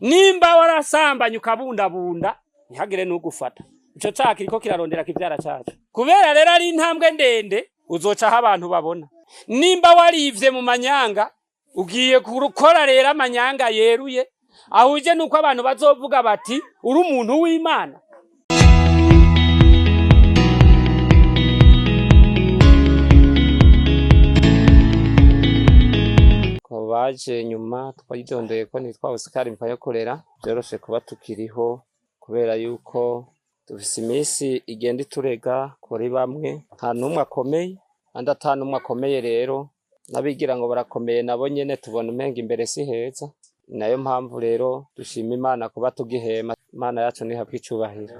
nimba warasambanye ukabundabunda ntihagire n'ugufata. Ico caha kiriko kirarondera kivyara cacu. Kubera rero ari intambwe ndende uzocaho abantu babona. Nimba warivye mu manyanga ugiye gukora rero amanyanga yeruye ahuje nuko abantu bazovuga bati uri umuntu w'Imana. Ko baje nyuma twayidondeye ko nitwa Oscar Mpayokorera byoroshe kuba tukiriho kubera yuko dufise iminsi igenda iturega kuri bamwe nta numwe akomeye andi ata numwe akomeye rero nabigira ngo barakomeye nabo nyene tubona umenga imbere si heza. Nayo mpamvu rero dushima Imana kuba tugihema. Imana yacu nihabwa icubahiro.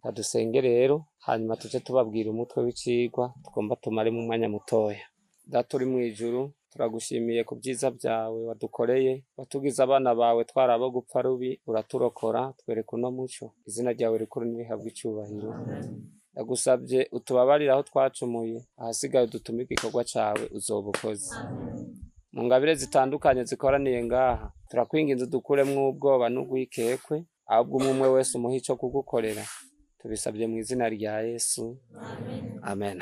Adusenge rero hanyuma tuje tubabwira umutwe w'icigwa tugomba tumare mu mwanya mutoya. Data uri mwijuru turagushimiye ku byiza byawe wadukoreye, watugize abana bawe twarabo gupfa rubi uraturokora twereka uno muco. Izina ryawe rikuru nirihabwa icubahiro. Ndagusabye utubabarire aho twacumuye, ahasigaye dutume igikorwa cawe uzobukoze. Mu ngabire zitandukanye zikoraniye ngaha turakwinginze dukuremwo ubwoba n'ugwikekwe, ahubwo umwe wese umuha ico kugukorera. Tubisabye mu izina rya Yesu, amen.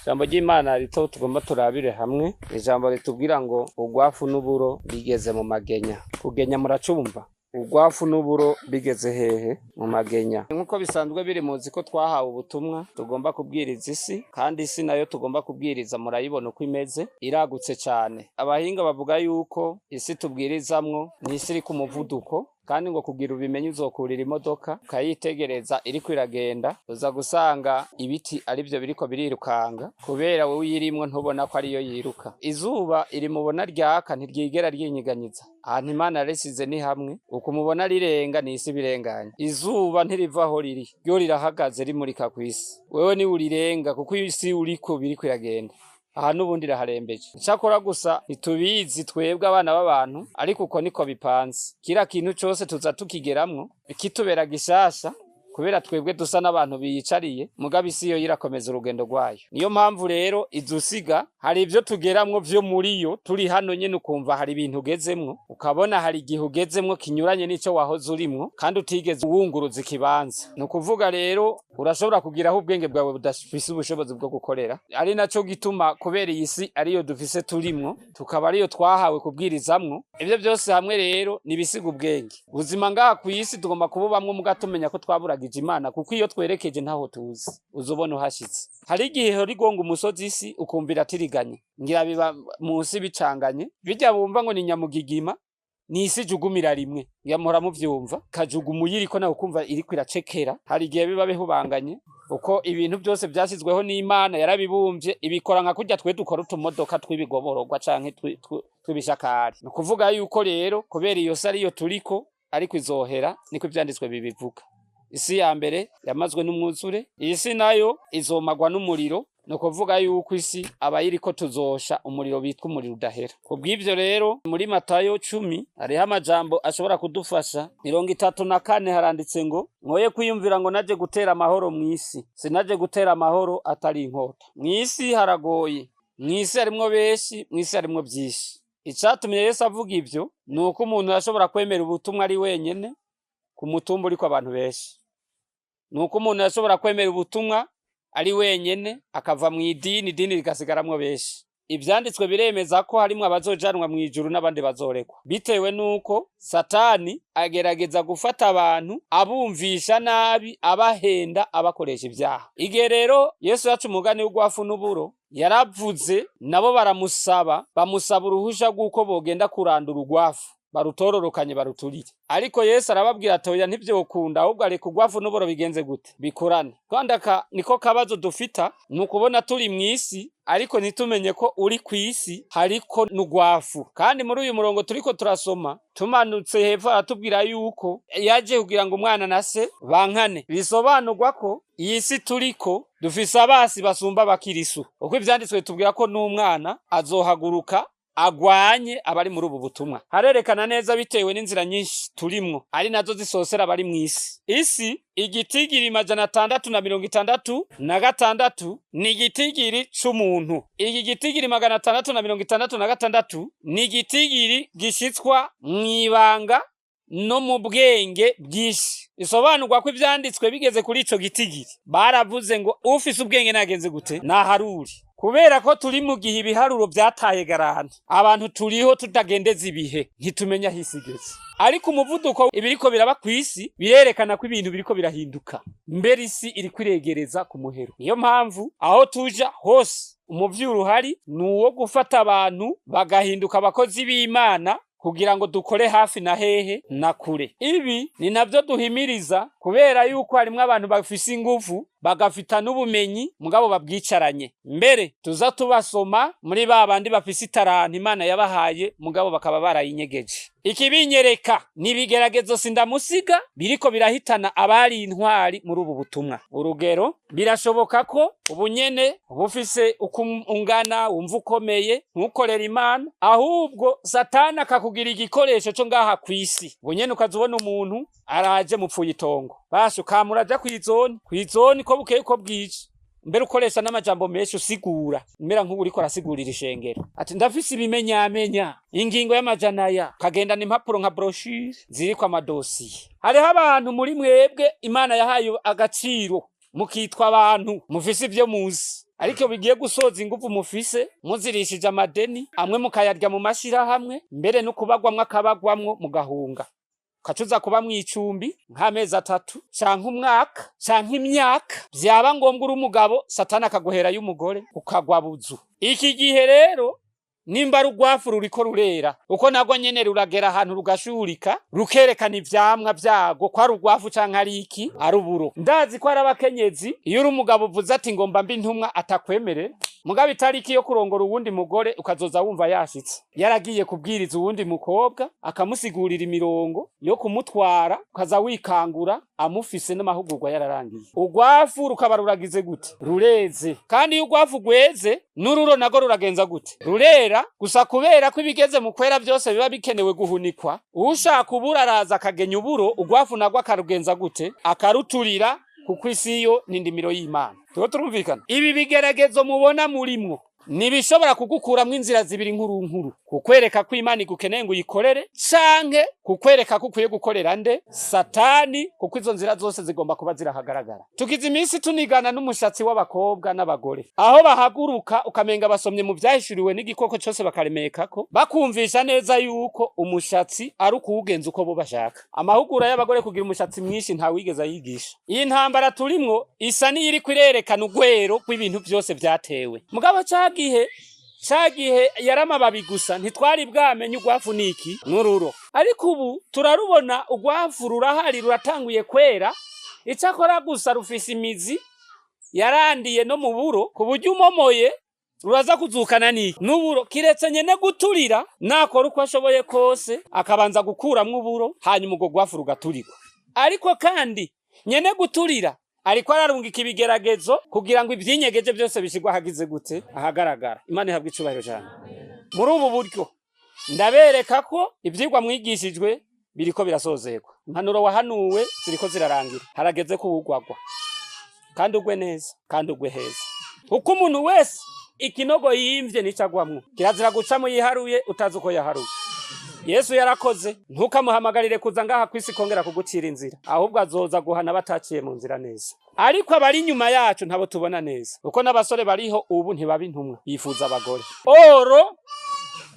Ijambo ry'Imana rito tugomba turabire hamwe. Ijambo ritubwira ngo ugwafu n'uburo bigeze mu magenya. Kugenya muracumva? Ugwafu n'uburo bigeze hehe? Mu magenya. Nkuko bisanzwe biri muzi ko twahawe ubutumwa tugomba kubwiriza isi, kandi isi nayo tugomba kubwiriza murayibona uko imeze, iragutse cyane. Abahinga bavuga yuko isi tubwirizamwo ni isi iri ku muvuduko, kandi ngo kugira ubimenye uzokurira imodoka ukayitegereza iriko iragenda uza gusanga ibiti ari byo biriko birirukanga, kubera wowe uyirimwo ntubona ko ariyo yiruka. Izuba iri mubona ryaka ntiryigera ryinyiganyiza, ahantu Imana yarisize ni hamwe, uko mubona rirenga ni isi birenganya. Izuba ntirivaho riri, ryo rirahagaze rimurika ku isi, wewe ni urirenga kuko isi uriko biriko iragenda. Aha nubundi raharembeje. Cyakora gusa itubizi twebwe abana b'abantu, ariko uko niko bipanze. Kira kintu cyose tuza tukigeramwo ikitubera gishasha, kubera twebwe dusa n'abantu biyicariye, mugabe isi yo irakomeza urugendo rwayo. Niyo mpamvu rero izusiga hari ivyo tugeramwo vyo muri yo turi hano nyene, ukumva hari ibintu ugezemwo, ukabona hari igihe ugezemwo kinyuranye n'ico wahoze urimwo kandi utigeze wunguruza ikibanza. Ni ukuvuga rero urashobora kugiraho ubwenge bwawe budafise ubushobozi bwo gukorera. Ari naco gituma kubera iyi si ariyo dufise turimwo, tukaba ariyo twahawe kubwirizamwo. Ivyo byose hamwe rero nibisiga ubwenge. Ubuzima ngaha ku isi tugomba kububamwo mugatumenya ko twaburaga Imana, kuko iyo twerekeje ntaho tuzi uzobona uhashitse. Hari igihe horigonga umusozi isi ukumvira atiriganye, ngira biba munsi bicanganye, bijya bumva ngo ni nyamugigima, ni isi jugumira rimwe, yamura mu vyumva kajuguma iriko nawe ukumva iriko iracekera. Hari igihe biba bihubanganye, uko ibintu byose byashyizweho n'Imana yarabibumbye ibikora nka kurya twe dukora utumodoka twibigoborogwa canke twibishakari. No kuvuga yuko rero kubera iyo sari yo turiko ariko izohera, niko ivyanditswe bibivuga. Isi ya mbere yamazwe n'umwuzure, isi nayo izomagwa n'umuriro. No kuvuga yuko isi abayiriko tuzosha umuriro bitwa umuriro udahera. Kubw'ivyo rero muri Matayo 10 hariho amajambo ashobora kudufasha. 34 haranditse ngo mwoye kwiyumvira ngo naje gutera amahoro mw'isi, sinaje gutera amahoro atari inkota. Mw'isi haragoye, mw'isi harimwo benshi, mw'isi harimwo byinshi. Icatumye Yesu avuga ivyo nuko umuntu yashobora kwemera ubutumwa ari wenyene ku mutumba uriko abantu benshi. Nuko umuntu yashobora kwemera ubutumwa ari wenyene akava mu idini rigasigaramwo benshi. Ivyanditswe biremeza ko harimwo abazojanwa mu ijuru n'abandi bazorekwa, bitewe nuko Satani agerageza gufata abantu abumvisha nabi, abahenda, abakoresha ibyaha. Igihe rero Yesu yacu umugani w'ugwafu n'uburo yaravuze, nabo bamusaba uruhusha rw'uko bogenda kurandura ugwafu barutororokanye baruturire. Ariko Yesu arababwira atoya ntivyokunda, ahubwo areka ugwafu n'uburo bigenze gute bikorane. Kandi niko kabazo dufita, nukubona turi mw'isi ariko nitumenye ko uri kw'isi hariko n'ugwafu. Kandi muri uyu murongo turiko turasoma tumanutse hepfo atubwira yuko yaje kugira ngo umwana na se bankane. Bisobanurwa ko iyi si turiko dufise abasi basumba abakirisu, uko ivyanditswe tubwira ko n'umwana azohaguruka agwanye abari muri ubu butumwa. Harerekana neza bitewe n'inzira nyinshi turimwo ari nazo zisosera abari mw'isi. Isi igitigiri 666 ni igitigiri c'umuntu. Iki gitigiri 666 ni igitigiri gishitswa mw'ibanga no mu bwenge bwinshi. Isobanurwa ko ivyanditswe bigeze kuri ico gitigiri baravuze ngo ufise ubwenge nagenze gute naharuri. Kubera ko turi mu gihe ibiharuro vyataye garante, abantu turiho tutagendeza ibihe ntitumenya hisigeze. Ariko umuvuduko ibiriko biraba kwisi birerekana ko ibintu biriko birahinduka, mbere isi iri kwiregereza ku muhero. Niyo mpamvu aho tuja hose umuvyuro uhari nuwo gufata abantu bagahinduka abakozi b'Imana kugira ngo dukore hafi na hehe na kure. Ibi ni navyo duhimiriza kubera yuko harimwo abantu bafise ingufu bagafita n'ubumenyi mugabo babwicaranye. Mbere tuza tubasoma muri babandi bafise itaranta Imana yabahaye mugabo bakaba barayinyegeje. Ikibinyereka nibigeragezo sindamusiga biriko birahitana abari intwari muri ubu butumwa. Urugero birashoboka ko ubunyene bufise ukungana wumva ukomeye ntukorera Imana, ahubwo Satani akakugira igikoresho cyo ngaha kwisi. Ubunyene ukazubona umuntu araje mupfuye itongo, basho kamuraja kwizoni ko bukeye ko bwije, mbere ukoresha n'amajambo menshi usigura mbera nk'uriko arasigurira ishengero ati ndafise ibimenyamenya ingingo y'amajanaya kagendana impapuro nka brochure ziriko amadosiye. Hariho abantu muri mwebwe Imana yahaye agaciro mukitwa abantu mufise ivyo muzi, ariko bigiye gusoza ingufu mufise muzirishije amadeni amwe mukayarya mu mashira hamwe, mbere no kubagwamwe akabagwamwo mugahunga kacuza kuba mw'icumbi nk'amezi 3 canke umwaka canke imyaka, vyaba ngombwa uri umugabo Satani akaguhera y'umugore ukagwabuzu. Iki gihe rero nimba rugwafu ruriko rurera uko nagwo nyene ruragera ahantu rugashurika rukerekana ivyamwa vyago kwa rugwafu canke ari iki ari uburo. Ndazi ko ari abakenyezi iyo uri umugabo uvuze ati ngomba mbi ntumwa atakwemere, mugabo itariki yo kurongora uwundi mugore ukazoza wumva yashitse yaragiye kubwiriza uwundi mukobwa akamusigurira imirongo yo kumutwara, ukaza wikangura amufise n'amahugurwa yararangiye. Ugwafu rukaba ruragize gute rureze, kandi iyo ugwafu gweze n'ururo nago ruragenza gute rurera. Gusa kubera ko ibigeze mu kwera byose biba bikenewe guhunikwa, ushaka ubura araza akagenya uburo, ugwafu nago akarugenza gute akaruturira, kuko isi yo n'indimiro y'Imana. Turumvikana ibi bigeragezo mubona murimwo nibishobora kugukuramwo inzira zibiri nkuru, kukwereka ko Imana igukeneye ngo uyikorere, canke kukwereka ko ukwiye gukorera nde Satani, kuko izo nzira zose zigomba kuba zirahagaragara. Tugize iminsi tunigana n'umushatsi w'abakobwa n'abagore, aho bahaguruka ukamenga basomye mu vyahishuriwe n'igikoko cyose bakaremekako bakumvisha neza yuko umushatsi ari ukuwugenza uko bo bashaka. Amahugura y'abagore kugira umushatsi mwinshi nta wigeza yigisha. Iyi ntambara turimwo isa n'iri kwirerekana ugwero rw'ibintu byose vyatewe. Mugabo cagihe yaramababi gusa ntitwari bwamenye ugwafu niki n'ururo, ariko ubu turarubona ugwafu rurahari ruratanguye kwera. Icakora gusa rufise imizi yarandiye no mu buro ku buryo umomoye ruraza kuzukana niki n'uburo, kiretse nyene guturira nakora uko ashoboye kose akabanza gukuramwo uburo hanyuma ubwo gwafu rugaturikwa. Ariko kandi nyene guturira ariko ararungika ibigeragezo kugira ngo ivyinyegeje byose bishigwa hagize gute ahagaragara. Imana ihabwa icubahiro cyane. Muri ubu buryo ndabereka ko ivyigwa mwigishijwe biriko birasozerwa, impanuro wahanuwe ziriko zirarangira, harageze ko ugwagwa kandi ugwe neza kandi ugwe heza. Uko umuntu wese ikinogo yimvye nicagwamwo, kirazira guca mu yiharuye utazi uko yaharuye. Yesu yarakoze, ntukamuhamagarire kuza ngaha kwisi kongera kugucira inzira, ahubwo azoza guhana bataciye mu nzira neza. Ariko abari nyuma yacu ntabo tubona neza, uko n'abasore bariho ubu ntibaba intumwa, yifuza abagore. Oro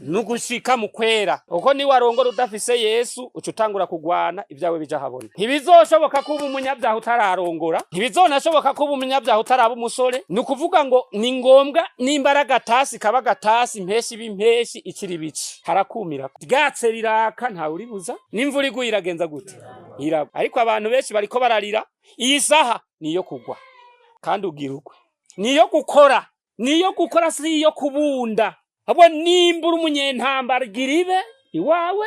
nugushika mu kwera, uko ni warongora udafise Yesu ucutangura kugwana ibyawe bija habona. Ntibizoshoboka ko ubu umunyabyaha utararongora, ntibizonashoboka ko ubu umunyabyaha utaraba umusore. Nukuvuga ngo ni ngombwa n'imbaraga tasi kaba gatasi impeshi b'impeshi ikiri bici harakumira ryatse riraka nta uribuza, n'imvura iguye iragenza gute iraba. Ariko abantu benshi bariko bararira, iyi saha niyo kugwa kandi ugira ukwe, niyo gukora si iyo kubunda. Abo nimbura umunyentambara giribe iwawe,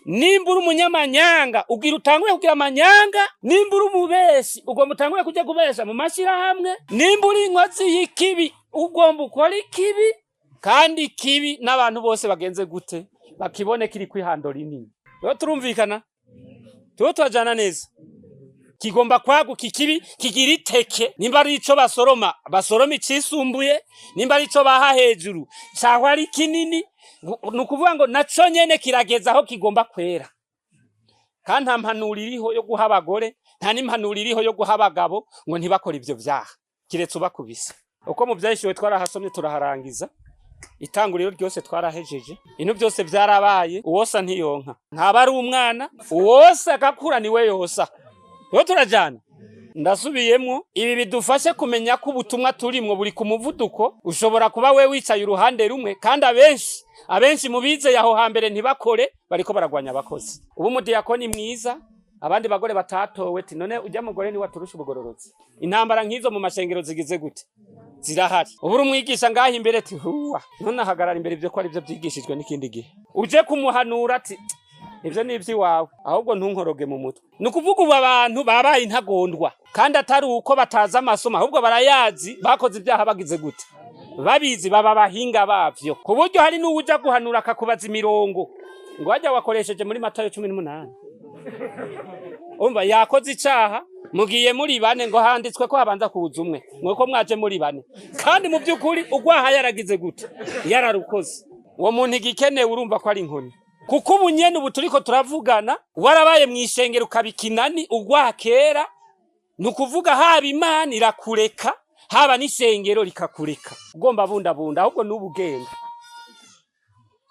nimbura umunyamanyanga ugira utanguye kugira amanyanga, nimbura umubeshi ugomba utanguye kujya kubesha mu mashira hamwe, nimbura inkozi y'ikibi ugomba ukora ikibi, kandi kibi n'abantu bose bagenze gute bakibone kiri kwihando rinini. Yo turumvikana turajana neza, kigomba kwaguka ikibi kigira iteke. Nimba ari ico basoroma icisumbuye, nimba ari ico baha hejuru cyangwa ari kinini, nukuvuga ngo naco nyene kirageza aho kigomba kwera. kandi nta mpanuro iriho yo guha abagore, nta n'impanuro iriho yo guha abagabo ngo ntibakore ivyo vyaha kiretse ubakubise. Uko mu vyahishuriwe twarahasomye turaharangiza, itanguriro ryose twarahejeje, ibintu byose vyarabaye, uwosa ntiyonka, ntaba ari umwana, uwosa agakura niwe yosa. Yo turajana ndasubiyemwo, ibi bidufashe kumenya ko ubutumwa turimwo buri ku muvuduko. Ushobora kuba we wicaye uruhande rumwe, kandi abenshi mu bize yaho hambere ntibakore, bariko baragwanya abakozi. Ubu umudiyakoni mwiza, abandi bagore batatowe, ti none ujya mugore ni waturusha ubugororotsi. Intambara nk'izo mu mashengero zigize gute? Zirahari. Uburi umwigisha ngaho imbere ati huwa, none ahagarara imbere ivyo ko ari byo byigishijwe n'ikindi gihe. Uje kumuhanura ati ivyo ni ivy'iwawe, ahubwo ntunkoroge mu mutwe. Nukuvuga ubu abantu babaye intagondwa, kandi atari uko bataza amasomo, ahubwo barayazi, bakoze ibyaha bagize gute, babizi, baba bahinga bavyo, ku buryo hari n'uwuja guhanura akakubaza imirongo ngo wajya wakoresheje muri Matayo 18. Umva yakoze icaha, mugiye muri bane ngo handitswe ko habanza kuza umwe, mweko mwaje muri bane, kandi mu by'ukuri ugwaha yaragize gute, yararukoze. Uwo muntu igikenewe urumva ko ari inkoni, kuko ubu nyene ubu turiko turavugana, warabaye mw'ishengero ukabikinani ugwaha kera, nukuvuga haba Imana irakureka, haba n'ishengero rikakureka, ugomba bundabunda, ahubwo n'ubugenda.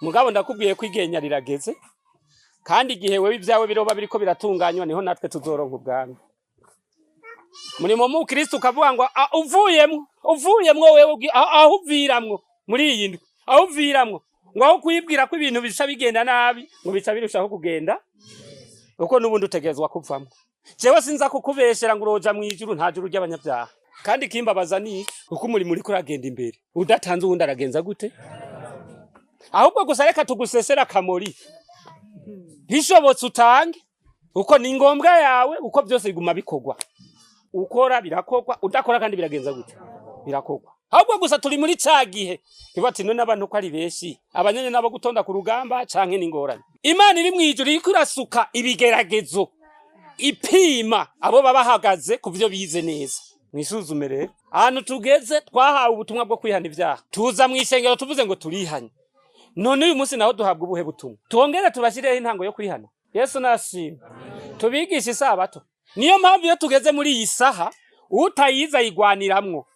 Mugabo ndakubwiye ko igenya rirageze, kandi igihe wewe ibyawe biroba biriko biratunganywa niho natwe tuzoronka ubwami. Murimo mu Kristo ukavuga ngo uvuyemwo wewe aho uviramwo muri iyi ndwi, aho uviramwo ngo aho kwibwira ko ibintu bisha bigenda nabi ngo bica birushaho kugenda, uko nubundi utegezwa kuvamwo. Jewe sinza kukubeshera ngo uroja mwijuru, nta juru ry'abanyabyaha. Kandi kimbabaza ni uko muri kuragenda imbere udatanze uwundi aragenza gute? Ahubwo gusa reka tugusesera kamori, bishobotse utange, uko ni ngombwa yawe, uko byose biguma bikogwa. Ukora birakogwa, udakora kandi biragenza gute? Birakogwa. Ahubwo gusa turi muri cagihe kibati none abantu ko ari beshi, abanyene nabo gutonda ku rugamba canke n'ingorane. Imana iri mwijuru iriko irasuka ibigeragezo, ipima abo babahagaze kuvyo bize neza. Mwisuzume rero ahantu tugeze, twahawe ubutumwa bwo kwihana ibyaha, tuza mw'ishengero tuvuze ngo turihanye. None uyu munsi naho duhabwa ubuhe butumwa? Tuongere tubashireho intango yo kwihana. Yesu nashimwe. Tubigisha isabato. Niyo mpamvu iyo tugeze muri iyi saha utayiza yigwaniramwo.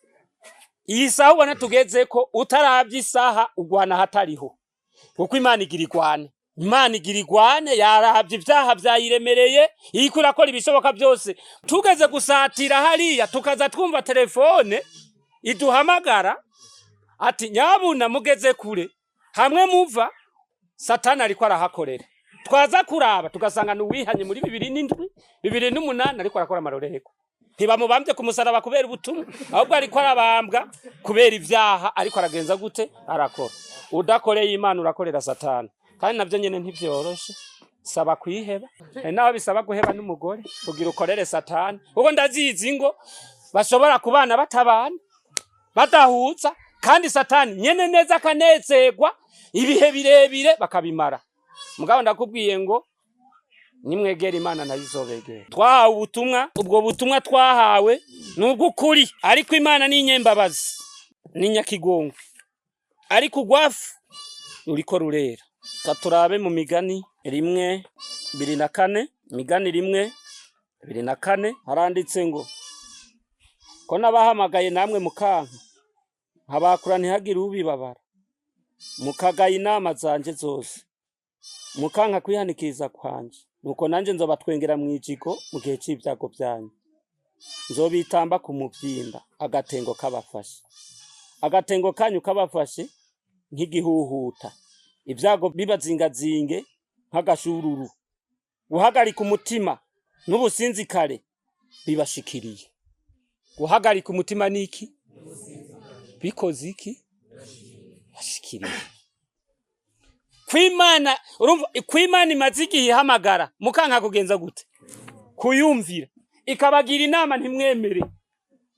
Iyi saha ubona tugeze ko utarabye isaha ugwana hatariho, kuko Imana igirigwane. Imana igirigwane yarabye ibyaha byayiremereye, iriko irakora ibishoboka byose. Tugeze gusatira hariya tukaza twumva telefone iduhamagara ati nyabuna mugeze kure, hamwe muva Satani ariko arahakorera. Twaza kuraba tugasanga n'uwihanye muri 2007 2008 ariko arakora amaroreko. Ntibamubambye ku musaraba kubera ubutumwa, ahubwo ariko arabambwa kubera ivyaha, ariko aragenza gute, arakora. Udakoreye Imana urakorera Satani, kandi navyo nyene ntivyoroshe. Saba kwiheba, naho bisaba guheba n'umugore kugira ukorere Satani. Uko ndazizi ngo bashobora kubana batabana badahuza, kandi Satani nyene neza kanezerwa ibihe birebire bakabimara. Mugabo ndakubwiye ngo nimwegera Imana nayo izobegera. Twahawe ubutumwa, ubwo butumwa twahawe nubwo kuri, ariko Imana ni inyembabazi, ni nyakigongo, ariko ugwafu uriko rurera. Katurabe mu Migani 1:24, Migani 1:24 haranditse ngo ko nabahamagaye namwe mukanka, habakura ntihagire ubibabara, mukagaye inama zanje zose, mukanka kwihanikiza kwanje, nuko nanje nzobatwengera mwijigo mu gihe c'ibyago byanyu, nzobitamba ku muvyimba agatengo kabafashe, agatengo kanyu kabafashe nk'igihuhuta, ibyago bibazingazinge nk'agashururu, guhagarika umutima n'ubusinzikare bibashikiriye. Guhagarika umutima niki? Bikoze iki? Bashikiriye. Kwimana, urumva kwimana imaze igihe ihamagara mukanka kugenza gute? Kuyumvira, ikabagira inama ntimwemere.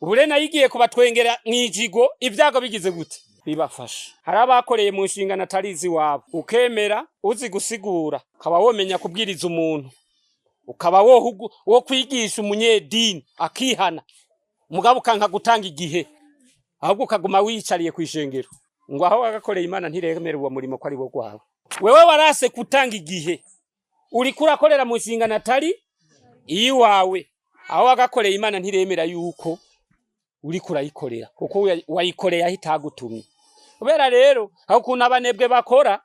Ubure nayigiye kubatwengera mwijigo, ibyago bigize gute? Bibafasha. Hari abakoreye mu nshingano atarizi wabo, ukemera uzi gusigura, ukaba womenya kubwiriza umuntu, ukaba wo kwigisha umunyedini akihana, mugabo kanka gutanga igihe, ahubwo ukaguma wicariye kwishengero ngo aho agakoreye Imana ntiremere uwo murimo ko ari wo gwawe. Wewe warase kutanga igihe, uriko urakorera mu nshingano atari iwawe. Aho wagakoreye Imana ntiremera yuko uriko urayikorera kuko wayikoreye aho itagutumye. Kubera rero aho kuntu abanebwe bakora,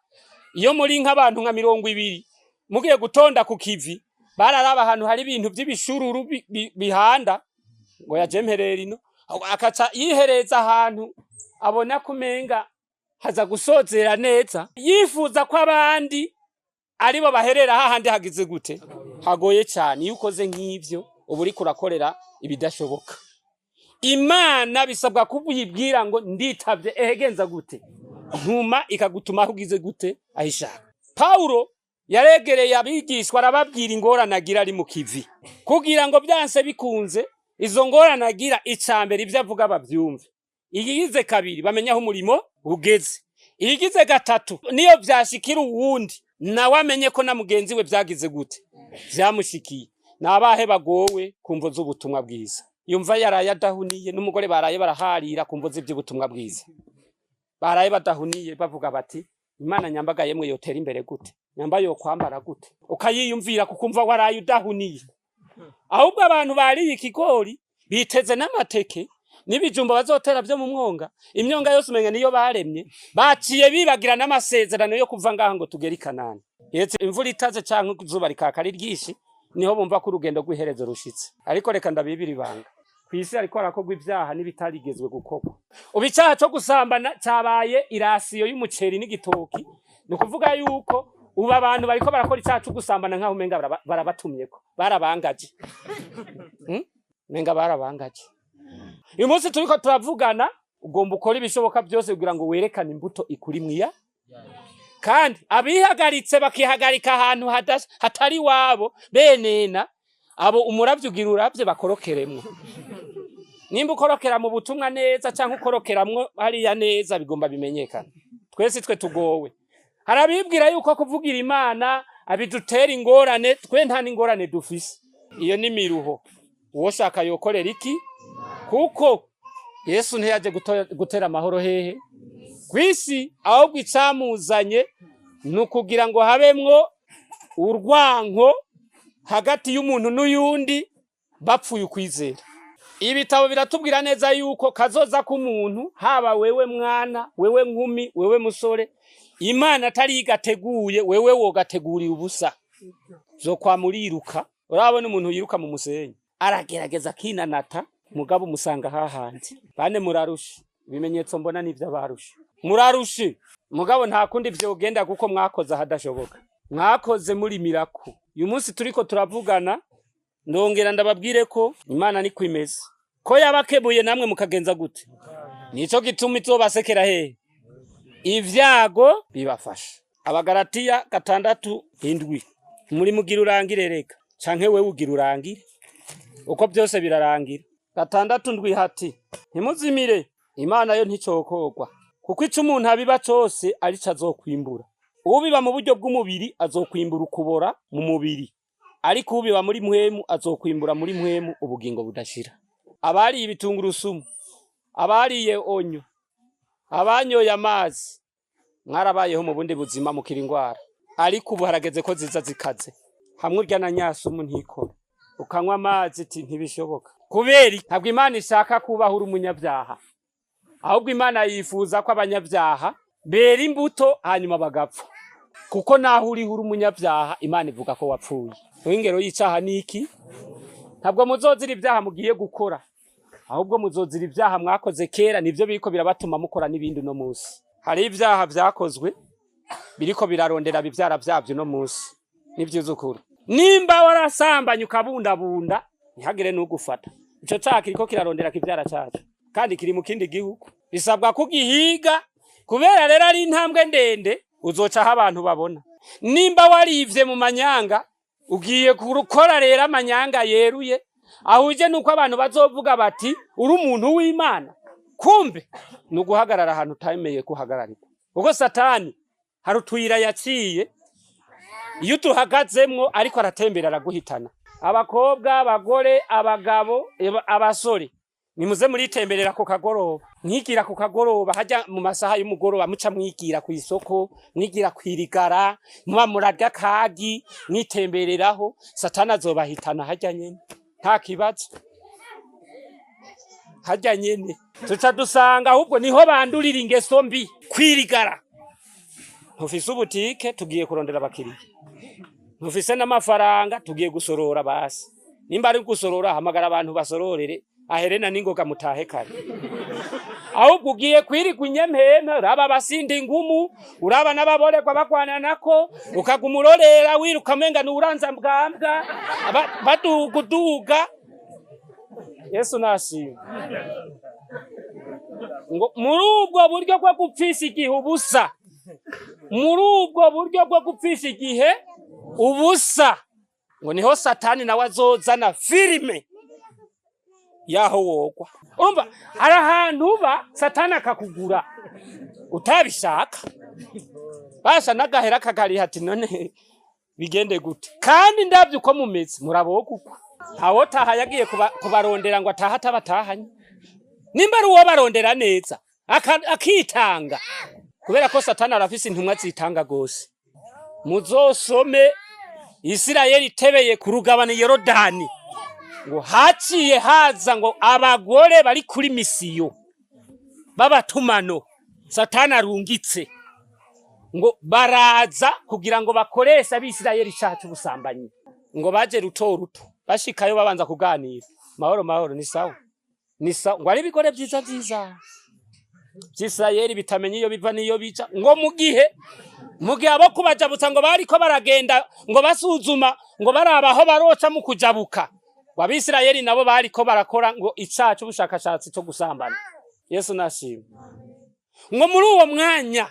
iyo muri nk'abantu nka 200 mugiye gutonda ku kivi, bararaba ahantu hari ibintu by'ibishururu bihanda ngo yajemperera ino, akaca yihereza ahantu abona kumenga haza gusozera neza, yifuza ko abandi aribo baherera hahandi hagize gute hagoye cyane. Iyo ukoze nk'ivyo uba uriko urakorera ibidashoboka. Imana bisabwa kubuyibwira ngo nditavye ehegenza gute, ntuma ikagutuma hugize gute ahishaka. Paulo yaregereye abigishwa arababwira ingorane agira ari mu kivi, kugira ngo byanse bikunze izo ngorane agira icambere ivyo avuga bavyumve. Igize kabiri bamenya aho umurimo ugeze. Igize gatatu niyo vyashikira uwundi nawe amenye ko na mugenzi we vyagize gute vyamushikiye. Nabahe bagowe kumvo z'ubutumwa bwiza. Yumva yaraye adahuniye n'umugore baraye baraharira kumvo z'ubutumwa bwiza. Baraye badahuniye bavuga bati Imana nyambaga yemwe yotera imbere gute, nyamba yo kwambara gute, ukayiyumvira kukumva waraye udahuniye. Ahubwo abantu bariye ikigori biteze n'amateke n'ibijumba bazotera byo mu mwonga, imyonga yose umenye niyo baremye, baciye bibagira n'amasezerano yo kuva ngaha ngo tugere i Kanani. Yetse imvura itaze canke izuba rikaka ari ryinshi, niho bumva ko urugendo rw'iherezo rushitse. Ariko reka ndabibiri banga, kwisi ariko arakogwa ivyaha n'ibitarigezwe gukorwa. Ubicaha cyo gusambana cyabaye irasiyo y'umuceri n'igitoki, ni kuvuga yuko uba abantu bariko barakora icyaha cyo gusambana nkaho umenga barabatumyeko, barabangaje. Menga barabangaje. Uyu munsi turiko turavugana, ugomba ukora ibishoboka byose kugira ngo werekane imbuto ikuri mwiya. Kandi abihagaritse bakihagarika ahantu hatari wabo benena, abo umuravye ugira uravye bakorokeremwe. Nimba ukorokera mu butumwa neza canke ukorokeramwo hariya neza bigomba bimenyekana. Twese twe tugowe. Harabibwira yuko kuvugira Imana abidutera ingorane, twe nta n'ingorane dufise. Iyo ni miruho. Woshaka yokorera iki? Kuko Yesu ntiyaje gutera amahoro hehe kwisi, ahubwo icamuzanye nukugira ngo habemwo urwanko hagati y'umuntu n'uyundi bapfuye ukwizera. Ibitabo biratubwira neza yuko kazoza k'umuntu, haba wewe mwana, wewe nkumi, wewe musore, Imana atari igateguye, wewe wogategurira ubusa, zo kwa muriruka. Urabona umuntu yiruka mu musenyi aragerageza kinanata, mugabo musanga hahandi. Bane murarusha, ibimenyetso mbona nivyo barusha. Murarushe mugabo nta kundi vyogenda kuko mwakoze hadashoboka, mwakoze muri miraku. Uyu munsi turiko turavugana, ndongera ndababwire ko Imana ni kwimeze, ko yabakebuye namwe mukagenza gute. Nico gituma izobasekera hehe ivyago bibafasha. Abagalatiya 6:7 muri mugira urangire reka canke wewe ugira urangire, uko byose birarangira. 6:7 hati ntimuzimire, Imana yo nticokogwa, kuko ico umuntu abiba cose arico azokwimbura. Ubiba mu buryo bw'umubiri azokwimbura ukubora mu mubiri, ariko ubiba muri mpwemu azokwimbura muri mpwemu ubugingo budashira. Abari ibitungurusumu, abariye onyo, abanyoye amazi, mwarabayeho mu bundi buzima mukira ingwara, ariko ubu harageze ko ziza zikaze. Hamwe urya na nyasumu ntikora, ukanywa amazi iti ntibishoboka. Kubera ntabwo Imana ishaka kubaho uri umunyabyaha, ahubwo Imana yifuza ko abanyabyaha bera imbuto hanyuma bagapfa. Kuko naho uri umunyabyaha Imana ivuga ko wapfuye. Ingero y'icaha niki? Ntabwo muzozira ibyaha mugiye gukora, ahubwo muzozira ibyaha mwakoze kera, nivyo biriko birabatuma mukora n'ibindi no munsi. Hari ibyaha vyakozwe biriko birarondera bivyara vyavyo no munsi, nivyuzukuru. Nimba warasambanye ukabundabunda ntihagire n'ugufata, ico caha kiriko kirarondera kivyara cacu, kandi kiri mu kindi gihugu. Bisabwa kugihiga, kubera rero ari intambwe ndende uzocaho abantu babona. Nimba warivye mu manyanga ugiye gukora rero amanyanga yeruye, ahuje nuko abantu bazovuga bati uri umuntu w'Imana. Kumbe nuguhagarara ahantu utameye kuhagararika. Uko Satani hari utuyira yaciye, iyo tuhagazemwo ariko aratembera araguhitana. Abakobwa, abagore, abagabo, abasore nimuze muritemberera ku kagoroba, mwigira ku kagoroba hajya mu masaha y'umugoroba muca mwigira ku isoko, mwigira kwirigara, muba murarya kagi, mwitembereraho, Satani azobahitana hajya nyene. Nta kibazo. Hajya nyene. Tuca dusanga ahubwo niho bandurira ingeso mbi, kwirigara. Ntufise ubutike tugiye kurondera abakiriya. Ntufise n'amafaranga tugiye gusorora basi. Nimba ari gusorora hamagara abantu basororere. Aherena ningoga mutahe kare. Ahubwo ugiye kwirigwa inyempeme, uraba basindi ingumu, uraba n'ababoregwa bagwana nako, ukagumurorera wiruka menga n'uranza mbwambwa, baduguduga. Yesu nashimwe. Ngo muri ubwo buryo bwo gupfisha igihe ubusa, muri ubwo buryo bwo gupfisha igihe ubusa, ngo niho Satani nawe azozana filime yaho wogwa. Urumva hari ahantu uba Satani akakugura utabishaka, basha n'agahera kagari hati none bigende gute, kandi ndavye uko mumeze murabogukwa. Aho taha yagiye kubarondera ngo ataha tabatahanye, nimba ari uwo barondera neza akitanga, kubera ko Satani arafise intumwa zitanga gose. Muzosome Isirayeli tebeye ku rugabano Yorodani, ngo haciye haza ngo abagore bari kuri misiyo babatumano Satani arungitse, ngo baraza kugira ngo bakoresha Abisirayeli cyacu busambanyi, ngo baje ruto ruto bashikayo babanza kuganira, mahoro ni sawa ngo ari bigore byiza Isirayeli bitamenye iyo biva niyo bica, ngo mugihe abo kubajabutsa ngo bariko baragenda ngo basuzuma ngo barabaho baroca mu kujabuka, Abisirayeli nabo bariko barakora ngo icacu bushakashatsi cyo gusambana. Yesu nashimwe. Ngo muri uwo mwanya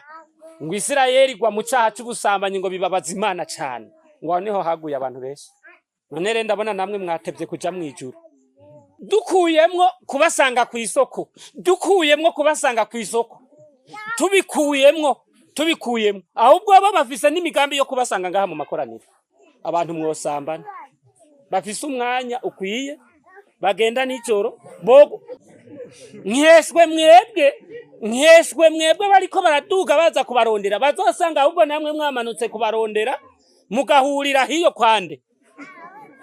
ngo Isirayeli gwa mu cacu busambanye ngo bibabaza Imana cyane, ngo niho haguye abantu benshi. None rero ndabona namwe mwatevye kuja mwijuru. Dukuyemwo kubasanga ku isoko, tubikuyemwo ahubwo abo bafise n'imigambi yo kubasanga ngaha mu makoraniro. Abantu mwosambana bafise umwanya ukwiye, bagenda n'ijoro bogo nkeshwe mwebwe bariko baraduga baza kubarondera, bazosanga ahubwo namwe mwamanutse kubarondera mugahurira hiyo kwande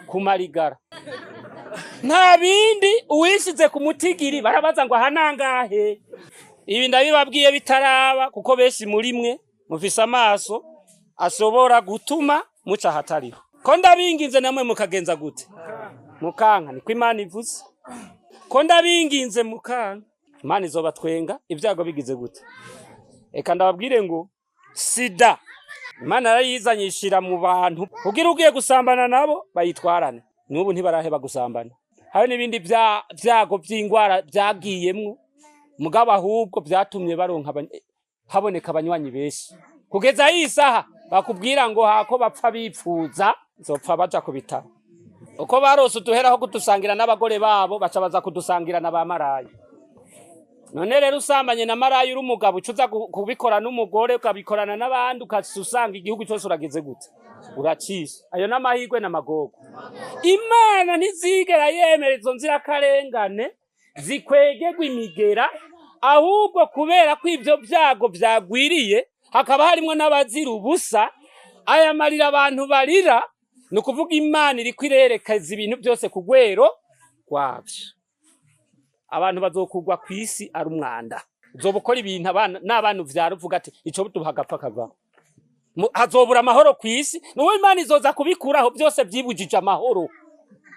kumarigara. Nta bindi uwishize ku mutigiri barabaza ngo hanangahe. Ibi ndabibabwiye bitaraba, kuko benshi muri mwe mufise amaso ashobora gutuma muca hatariho. Ko ndabinginze namwe mukagenza gute? Mukanka, niko Imana ivuze. Ko ndabinginze mukanka, Imana izobatwenga ibyago bigize gute? Eka ndababwire ngo sida Imana yarayizanyishira mu bantu kugira ugiye gusambana nabo bayitwarane. Nubu ntibaraheba gusambana. Hari n'ibindi byago by'ingwara byagiyemwo, mugabo ahubwo byatumye baronka haboneka abanywanyi benshi. Kugeza isaha bakubwira ngo hako bapfa bipfuza zopfa baja ku bitaro. Uko barose uduheraho kudusangira n'abagore babo baca baza kudusangira na bamarayi. None rero usambanye na marayi uri umugabo ucuza kubikora n'umugore ukabikorana n'abandi ukasusanga igihugu cyose uragize gute? Uracisha. Ayo n'amahirwe n'amagogo. Imana ntizigera yemera izo nzirakarengane zikwegegwa imigera, ahubwo kubera ko ivyo byago byagwiriye hakaba harimo n'abazira ubusa, aya marira abantu barira ni ukuvuga Imana iri kwirerekeza ibintu byose ku rwero rwabyo. Abantu bazokugwa ku isi ari umwanda, uzobukora ibintu n'abantu vyaruvuga ati ico butuhagapfa kava, hazobura amahoro ku isi. Nuwo Imana izoza kubikuraho byose byibujije amahoro.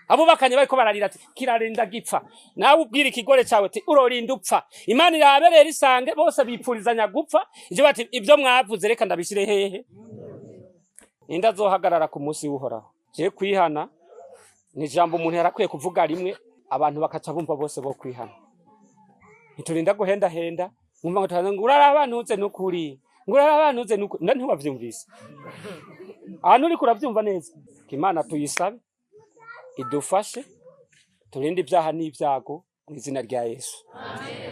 Abo bakanye bariko bararira ati kirarinda gipfa, nawe ubwira ikigore cyawe ati urorinda upfa. Imana iraberera isange bose bipfurizanya gupfa, ije bati ibyo mwavuze reka ndabishire hehe. Inda zohagarara ku munsi w'Uhoraho. Je kwihana ni jambo umuntu yarakwiye kuvuga rimwe, abantu bakaca bumva bose bo kwihana. Iturinda guhenda mwumva ngo taza ngurara abantuze n'ukuri, ngurara abantuze n'ukuri, nda ntiwavyumvise. Ahantu uri kuravyumva neza. Imana tuyisabe idufashe turinde ibyaha n'ibyago mu izina rya Yesu. Amen.